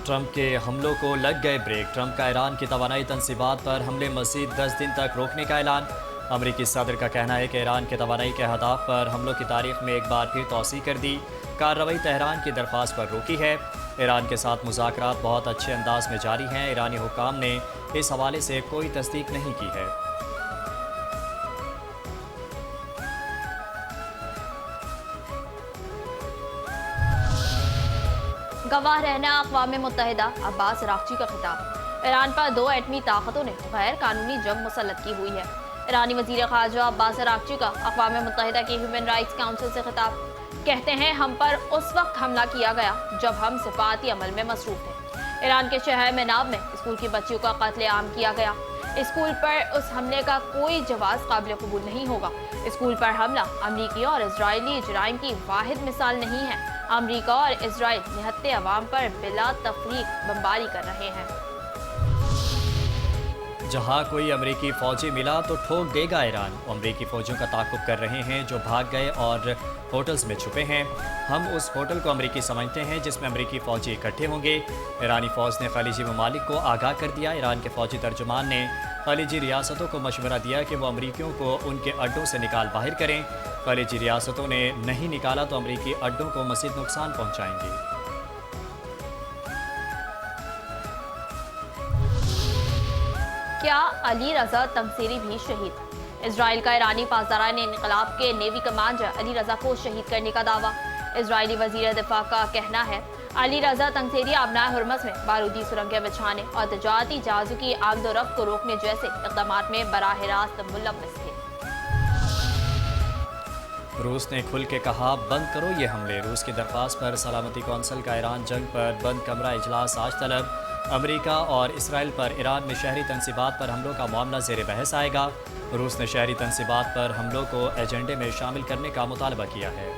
Trump के हमलों को लग गए ब्रेक। ट्रंप का ईरान की तवानाई तनसीबात पर हमले मज़ीद 10 दिन तक रोकने का ऐलान। अमरीकी सदर का कहना है कि ईरान के तवानाई के अहदाफ पर हमलों की तारीख में एक बार फिर तोसी कर दी। कार्रवाई तेहरान की दरख्वास्त पर रोकी है। ईरान के साथ मुज़ाकरात बहुत अच्छे अंदाज में जारी हैं। ईरानी हुक्काम ने इस हवाले से कोई तस्दीक नहीं की है। गवाह रहना अक़वाम मुत्तहिदा, अब्बास अराग़ची का खिताब। ईरान पर 2 एटमी ताकतों ने गैर कानूनी जंग मुसल्लत की हुई है। ईरानी वज़ीर ख़ारजा अब्बास अराग़ची का अक़वाम मुत्तहिदा की ह्यूमन राइट्स काउंसिल से खिताब। कहते हैं, हम पर उस वक्त हमला किया गया जब हम सिफाती अमल में मसरूफ़ थे। ईरान के शहर मेनाब में स्कूल की बच्चियों का कत्ल आम किया गया। स्कूल पर उस हमले का कोई जवाब काबिल कबूल नहीं होगा। स्कूल पर हमला अमरीकी और इजरायली जराइम की वाहिद मिसाल नहीं है। अमरीका और इजराइल निहत्ते अवाम पर बिला तफरीक बमबारी कर रहे हैं। जहां कोई अमरीकी फौजी मिला तो ठोक देगा ईरान। अमरीकी फौजियों का ताक़ुब कर रहे हैं जो भाग गए और होटल्स में छुपे हैं। हम उस होटल को अमरीकी समझते हैं जिसमें अमरीकी फौजी इकट्ठे होंगे। ईरानी फ़ौज ने खलीजी ममालिक को आगाह कर दिया। ईरान के फौजी तर्जुमान ने खलीजी रियासतों को मशवरा दिया कि वो अमरीकियों को उनके अड्डों से निकाल बाहर करें। खलीजी रियासतों ने नहीं निकाला तो अमरीकी अड्डों को मज़ीद नुकसान पहुँचाएंगे। क्या अली रज़ा तंगसेरी भी शहीद? इजराइल का ईरानी पासदारान इनकलाब के नेवी कमांडर अली रज़ा को शहीद करने का दावा। इजरायली वज़ीर दिफा का कहना है, अली रज़ा तंगसेरी आबनाए हुर्मस में बारूदी सुरंगें बिछाने और तजारती जहाज़ों की आमदोरफ्त को रोकने जैसे इक़दामात में बराह रास्त मुलव्वस थे। रूस ने खुल के कहा, बंद करो ये हमले। रूस की दरख्वास्त पर सलामती कौंसिल का ईरान जंग पर बंद कमरा इजलास आज तलब। अमरीका और इसराइल पर ईरान में शहरी तनसीबात पर हमलों का मामला ज़ेर बहस आएगा। रूस ने शहरी तनसीबात पर हमलों को एजेंडे में शामिल करने का मुतालबा किया है।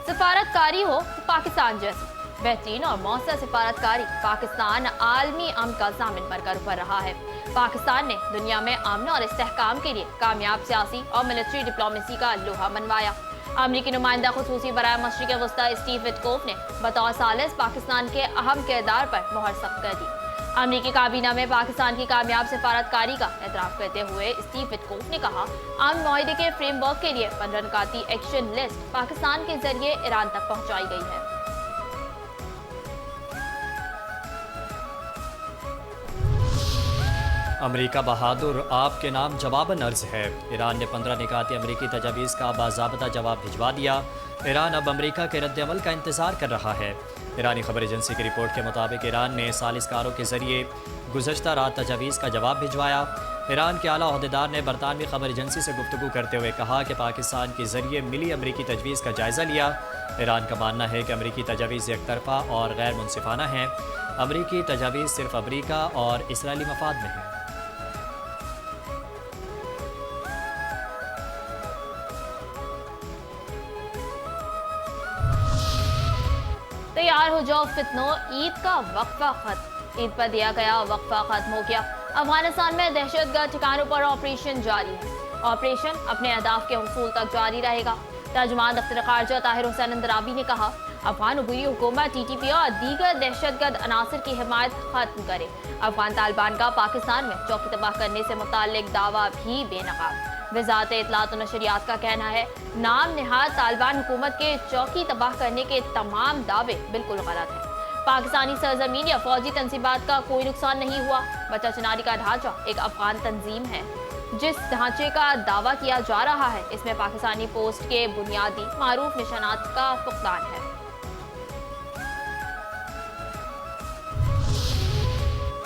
सिफारतकारी हो पाकिस्तान जैसी बेहतरीन और मौसर सिफारतकारी पाकिस्तान आलमी अमन का ज़ामिन बनकर उभर रहा है। पाकिस्तान ने दुनिया में अमन और इस्तेहकाम के लिए कामयाब सियासी और मिलिट्री डिप्लोमेसी का लोहा मनवाया। अमरीकी नुमाइंदा खुसूसी बराए मशरिक़ वस्ता स्टीव विटकोफ ने बतौर सालिस पाकिस्तान के अहम किरदार पर मोहर सख्त कर दी। अमरीकी काबीना में पाकिस्तान की कामयाब सिफारतकारी का एतराफ़ करते हुए स्टीव विटकोफ ने कहा, अमन मुआहदे के फ्रेमवर्क के लिए 15 नुकाती एक्शन लिस्ट पाकिस्तान के जरिए ईरान तक पहुँचाई गई है। अमरीका बहादुर, आपके नाम जवाबन अर्ज है। ईरान ने 15 निकाती अमरीकी तजावीज़ का बाज़ाब्ता जवाब भिजवा दिया। ईरान अब अमरीका के रद्द-ए-अमल का इंतज़ार कर रहा है। ईरानी खबर एजेंसी की रिपोर्ट के मुताबिक ईरान ने सालिसकारों के ज़रिए गुज़श्ता रात तजावीज़ का जवाब भिजवाया। ईरान के आला अहदेदार ने बरतानवी खबर एजेंसी से गुफ्तगू करते हुए कहा कि पाकिस्तान के ज़रिए मिली अमरीकी तजवीज़ का जायज़ा लिया। ईरान का मानना है कि अमरीकी तजावीज़ एक तरफ़ा और गैर मुनसिफाना हैं। अमरीकी तजावीज़ सिर्फ अमरीका और इसराइली मफाद में हैं। तैयार हो जाओ फितनो, ईद का वक्फा खत्म। ईद पर दिया गया वक्फा खत्म हो गया। अफगानिस्तान में दहशतगर्द ठिकानों पर ऑपरेशन जारी है। ऑपरेशन अपने अहदाफ के हुसूल तक जारी रहेगा। तर्जुमान दफ्तर ख़ारजा ताहिर हुसैन अंदराबी ने कहा, अफगान उबूरी हुकूमत TTP और दीगर दहशतगर्द अनासर की हिमायत खत्म करे। अफगान तालिबान का पाकिस्तान में चौकी तबाह करने से मुताल्लिक दावा भी बेनकाब। वज़ारत इत्तलात और नशरियात का कहना है, नाम निहाद तालिबान हुकूमत के चौकी तबाह करने के तमाम दावे बिल्कुल गलत हैं। पाकिस्तानी सरजमीन या फौजी तनसीबात का कोई नुकसान नहीं हुआ। बचा चिनारी का ढांचा एक अफगान तंजीम है। जिस ढांचे का दावा किया जा रहा है, इसमें पाकिस्तानी पोस्ट के बुनियादी मारूफ निशानात का फुकदान है।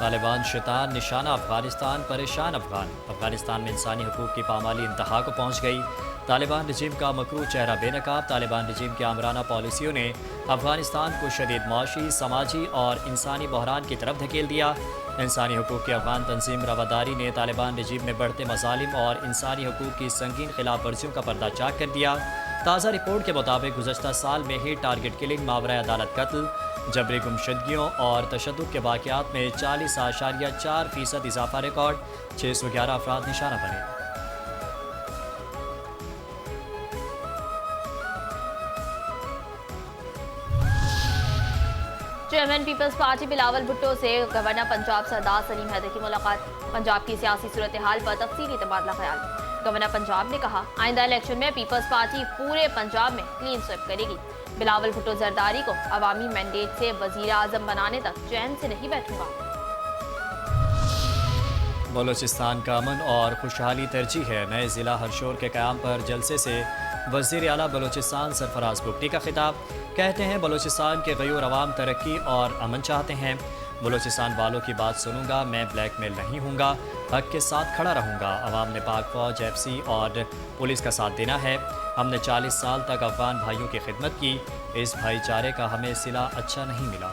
तालिबान शैतान निशाना अफगानिस्तान, परेशान अफगान। अफगानिस्तान में इंसानी हकूक़ की पामाली इंतहा को पहुँच गई। तालिबान रजीम का मकरू चेहरा बेनकाब। तालिबान रजीम की आमराना पॉलिसियों ने अफगानिस्तान को शदीद माशी, समाजी और इंसानी बहरान की तरफ धकेल दिया। इंसानी हकूक़ की अफगान तंजीम रवादारी ने तालिबान रजीम में बढ़ते मज़ालिम और इंसानी हकूक़ की संगीन खिलाफ वर्जियों का पर्दा चाक कर दिया। ताज़ा रिपोर्ट के मुताबिक गुज़श्ता साल में ही टारगेट किलिंग, मावरा अदालत कत्ल, जबरी गुमशदगियों और तशद्दुद के वाक़यात में 40.4% इजाफा रिकॉर्ड। 611 अफराद निशाना बने। चेयरमैन पीपल्स पार्टी बिलावल भुट्टो से गवर्नर पंजाब सरदार सलीम हैदर की मुलाकात। पंजाब की सियासी सूरत हाल पर तफसीली तबादला ख्याल। गवर्नर पंजाब ने कहा, आइंदा इलेक्शन में पीपल्स पार्टी पूरे पंजाब में क्लीन स्वीप करेगी। बिलावल भुट्टो जरदारी को अवामी मैंडेट से वजीर आजम बनाने तक चैन से नहीं बैठूंगा। बलूचिस्तान का अमन और खुशहाली तरजीह है। नए ज़िला हरशोर के क़याम पर जलसे से वज़ीर आला बलूचिस्तान सरफराज बुगटी का खिताब। कहते हैं बलूचिस्तान के गयूर अवाम तरक्की और अमन चाहते हैं। बलूचिस्तान वालों की बात सुनूंगा, मैं ब्लैकमेल नहीं हूँगा, हक के साथ खड़ा रहूँगा। अवाम ने पाक फ़ौज, FC और पुलिस का साथ देना है। हमने 40 साल तक अफगान भाइयों की खिदमत की। इस भाईचारे का हमें सिला अच्छा नहीं मिला।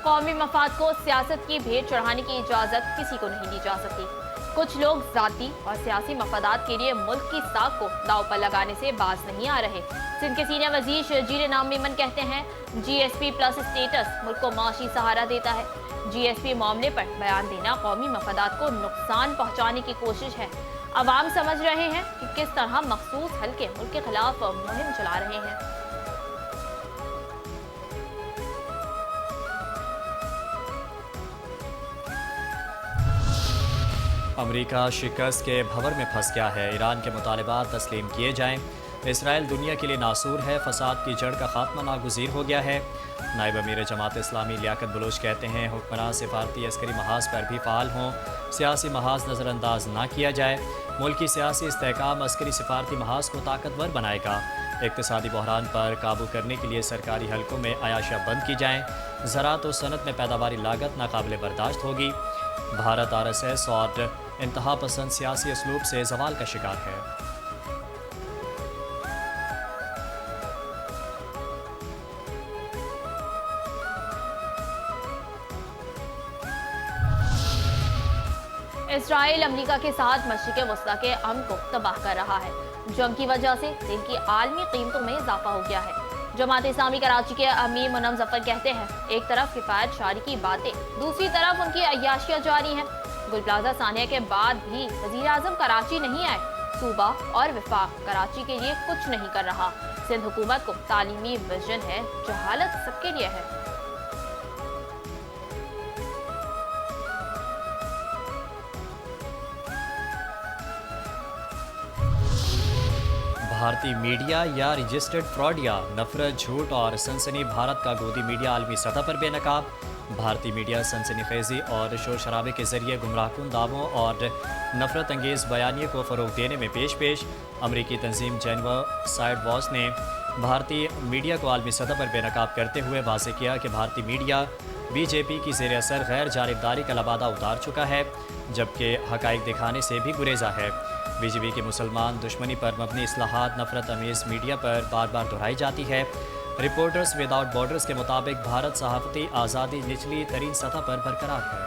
कौमी मफाद को सियासत की भेंट चढ़ाने की इजाज़त किसी को नहीं दी जा सकती। कुछ लोग ज़ाती और सियासी मफादात के लिए मुल्क की साख को दाव पर लगाने से बाज नहीं आ रहे। सिंध के सीनियर वजीर शर्जील नाम मेमन कहते हैं, GSP प्लस स्टेटस मुल्क को माशी सहारा देता है। GSP मामले पर बयान देना कौमी मफादात को नुकसान पहुँचाने की कोशिश है। अवाम समझ रहे हैं कि किस तरह मखसूस हल्के मुल्क के खिलाफ मुहिम चला रहे हैं। अमेरिका शिकस्त के भंवर में फंस गया है। ईरान के मुतालबात तस्लीम किए जाएं। इसराइल दुनिया के लिए नासूर है। फसाद की जड़ का खात्मा नागुज़ीर हो गया है। नायब अमीर जमात इस्लामी लियाकत बलोच कहते हैं, हुक्मरान सिफारती अस्करी महाज पर भी फ़ाल हों, सियासी महाज नज़रअंदाज ना किया जाए। मुल्क की सियासी इस्तेहकाम अस्करी सिफारती महाज को ताकतवर बनाएगा। इक़्तिसादी बहरान पर काबू करने के लिए सरकारी हलकों में अयाशियाँ बंद की जाएँ। ज़राअत और सनत में पैदावारी लागत नाकाबिल बर्दाश्त होगी। भारत RSS और इंतहा पसंद सियासी असलूब से ज़वाल का शिकार है। इसराइल अमेरिका के साथ मशरिक़ वस्ता के अमन को तबाह कर रहा है। जंग की वजह से तेल की आलमी कीमतों में इजाफा हो गया है। जमात इस्लामी कराची के अमीर मुनम जफर कहते हैं, एक तरफ किफ़ायत शारी की बातें, दूसरी तरफ उनकी अय्याशियाँ जारी हैं। गुल प्लाजा सानिया के बाद भी वज़ीर आज़म कराची नहीं आए। सूबा और विफाक कराची के लिए कुछ नहीं कर रहा। सिंध हुकूमत को तालीमी विजन है, जहालत सबके लिए है। भारतीय मीडिया या रजिस्टर्ड फ्रॉडिया, नफरत, झूठ और सनसनी। भारत का गोदी मीडिया आलमी सतह पर बेनकाब। भारतीय मीडिया सनसनीखेज़ी और शोर शराबे के जरिए गुमराहकुन दावों और नफरत अंगेज़ बयानिए को फ़रोग़ देने में पेश। अमरीकी तंजीम जेनोसाइड वॉच ने भारतीय मीडिया को आलमी सतह पर बेनकाब करते हुए वाज़ेह किया कि भारतीय मीडिया BJP की ज़ेर असर गैर जानिबदारी का लबादा उतार चुका है, जबकि हक़ाइक़ दिखाने से भी गुरेज़ा है। BJP की मुसलमान दुश्मनी पर मबनी इस्लाहात नफरत अमेज़ मीडिया पर बार बार दोहराई जाती है। रिपोर्टर्स विदाउट बॉर्डर्स के मुताबिक भारत सहाफ़ती आज़ादी निचली तरीन सतह पर बरकरार है।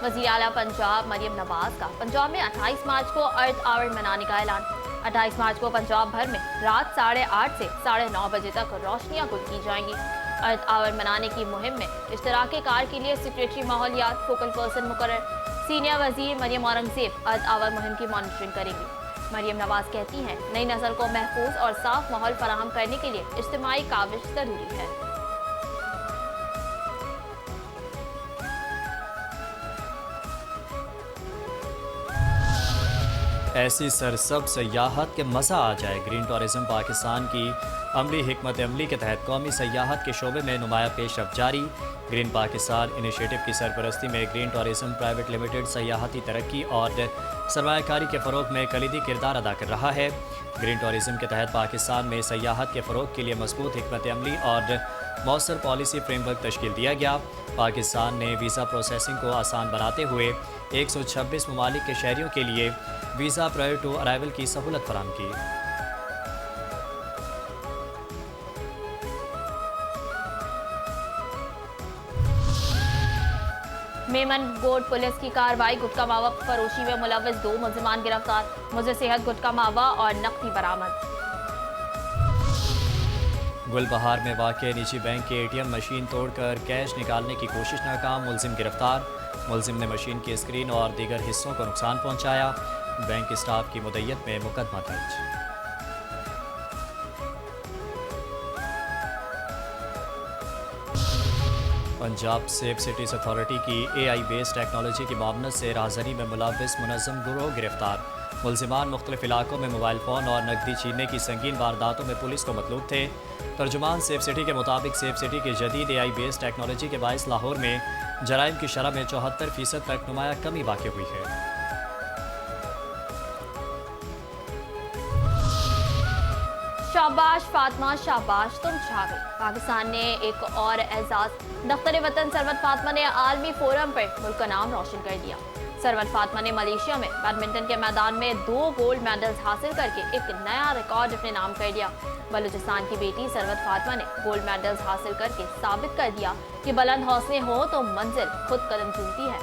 वज़ीर आला पंजाब मरियम नवाज का पंजाब में 28 मार्च को अर्थ आवर मनाने का ऐलान। 28 मार्च को पंजाब भर में रात 8:30 से 9:30 बजे तक रोशनियां गुल की जाएंगी। अर्थ आवर मनाने की मुहिम में इश्तराक कार के लिए सेक्रेटरी माहौलियात फोकल पर्सन मुकर्रर। सीनियर वजीर मरियम औरंगज़ेब अर्थ आवर मुहिम की मॉनिटरिंग करेंगी। मरियम नवाज कहती हैं, नई नस्ल को महफूज और साफ माहौल फराहम करने के लिए इज्तिमाई काविश ज़रूरी है। ऐसी सरसब सयाहत के मज़ा आ जाए। ग्रीन टूरिज़्म पाकिस्तान की अमली हिकमत अमली के तहत कौमी सयाहत के शोबे में नुमाया पेशरफ्त जारी। ग्रीन पाकिस्तान इनिशिएटिव की सरपरस्ती में ग्रीन टूरिज़्म प्राइवेट लिमिटेड सयाहती तरक्की और सरमायाकारी के फ़रोग़ में कलीदी किरदार अदा कर रहा है। ग्रीन टूरिज़्म के तहत पाकिस्तान में सयाहत के फ़रोग़ के लिए मज़बूत हिकमत अमली और मौसर पॉलिसी फ्रेमवर्क तश्कील दिया गया। पाकिस्तान ने वीज़ा प्रोसेसिंग को आसान बनाते हुए 126 ममालिक के शहरियों के लिए वीज़ा प्रायर टू अराइवल की सहूलत फराहम की। मेमन बोर्ड पुलिस की कार्रवाई। गुटखा मावा फरोशी में मुलव्वस 2 मुलजिमान गिरफ्तार। मुज़र सेहत गुटखा मावा और नकदी बरामद। گل بہار میں واقع نجی بینک کے ATM مشین توڑ کر کیش نکالنے کی کوشش ناکام، ملزم گرفتار۔ ملزم نے مشین کی اسکرین اور دیگر حصوں کو نقصان پہنچایا۔ بینک اسٹاف کی مدعیت میں مقدمہ درج۔ پنجاب سیف سٹیز اتھارٹی کی AI بیس ٹیکنالوجی کی معاونت سے راہزنی میں ملوث منظم گروہ گرفتار۔ ملزمان مختلف علاقوں میں موبائل فون اور نقدی چھیننے کی سنگین وارداتوں میں پولیس کو مطلوب تھے۔ ترجمان سیف سٹی کے مطابق سیف سٹی کی جدید AI بیس ٹیکنالوجی کے باعث لاہور میں جرائم کی شرح میں 74% تک نمایاں کمی واقع ہوئی ہے۔ شاباش فاطمہ شاباش، تم چھا گئی۔ پاکستان نے ایک اور اعزاز، دفتر وطن ثروت فاطمہ نے عالمی فورم پر ملک کا نام روشن کر دیا۔ ثروت فاطمہ نے ملیشیا میں بیڈمنٹن کے میدان میں 2 گولڈ میڈلز حاصل کر کے ایک نیا ریکارڈ اپنے نام کر دیا۔ بلوچستان کی بیٹی ثروت فاطمہ نے گولڈ میڈلز حاصل کر کے ثابت کر دیا کہ بلند حوصلے ہوں تو منزل خود قدم چومتی ہے۔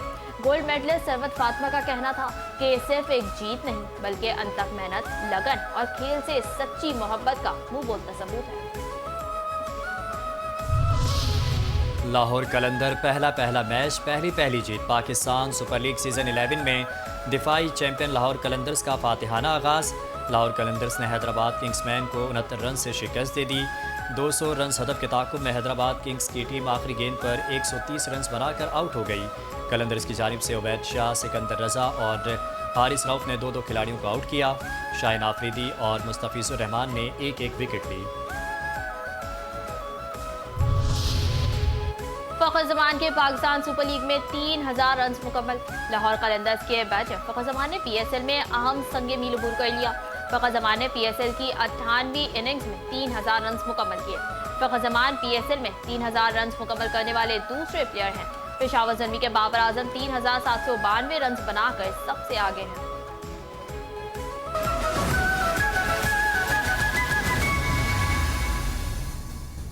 گولڈ میڈلسٹ ثروت فاطمہ کا کہنا تھا کہ یہ صرف ایک جیت نہیں بلکہ انتھک محنت، لگن اور کھیل سے سچی محبت کا منہ بولتا ثبوت ہے۔ لاہور قلندر پہلا میچ پہلی جیت۔ پاکستان سپر لیگ سیزن 11 میں دفاعی چیمپئن لاہور قلندرز کا فاتحانہ آغاز۔ لاہور قلندرز نے حیدرآباد کنگز مین کو 69 رن سے شکست دے دی۔ 200 رنز ہدف کے تعاقب میں حیدرآباد کنگز کی ٹیم آخری گیند پر 130 رنز بنا کر آؤٹ ہو گئی۔ قلندرز کی جانب سے عبید شاہ، سکندر رضا اور حارث رؤف نے 2 کھلاڑیوں کو آؤٹ کیا۔ شاہین آفریدی اور مستفیض الرحمان نے ایک وکٹ لی۔ فخر زمان کے پاکستان سپر لیگ میں 3000 رنز مکمل۔ لاہور قلندرز کے بیٹر فخر زمان نے PSL میں اہم سنگ میل عبور کر لیا۔ فخر زمان نے PSL کی 98ویں اننگز میں 3000 رنز مکمل کیے۔ فخر زمان PSL میں 3000 رنز مکمل کرنے والے دوسرے پلیئر ہیں۔ پشاور زلمی کے بابر اعظم 3792 رنز بنا کر سب سے آگے ہیں۔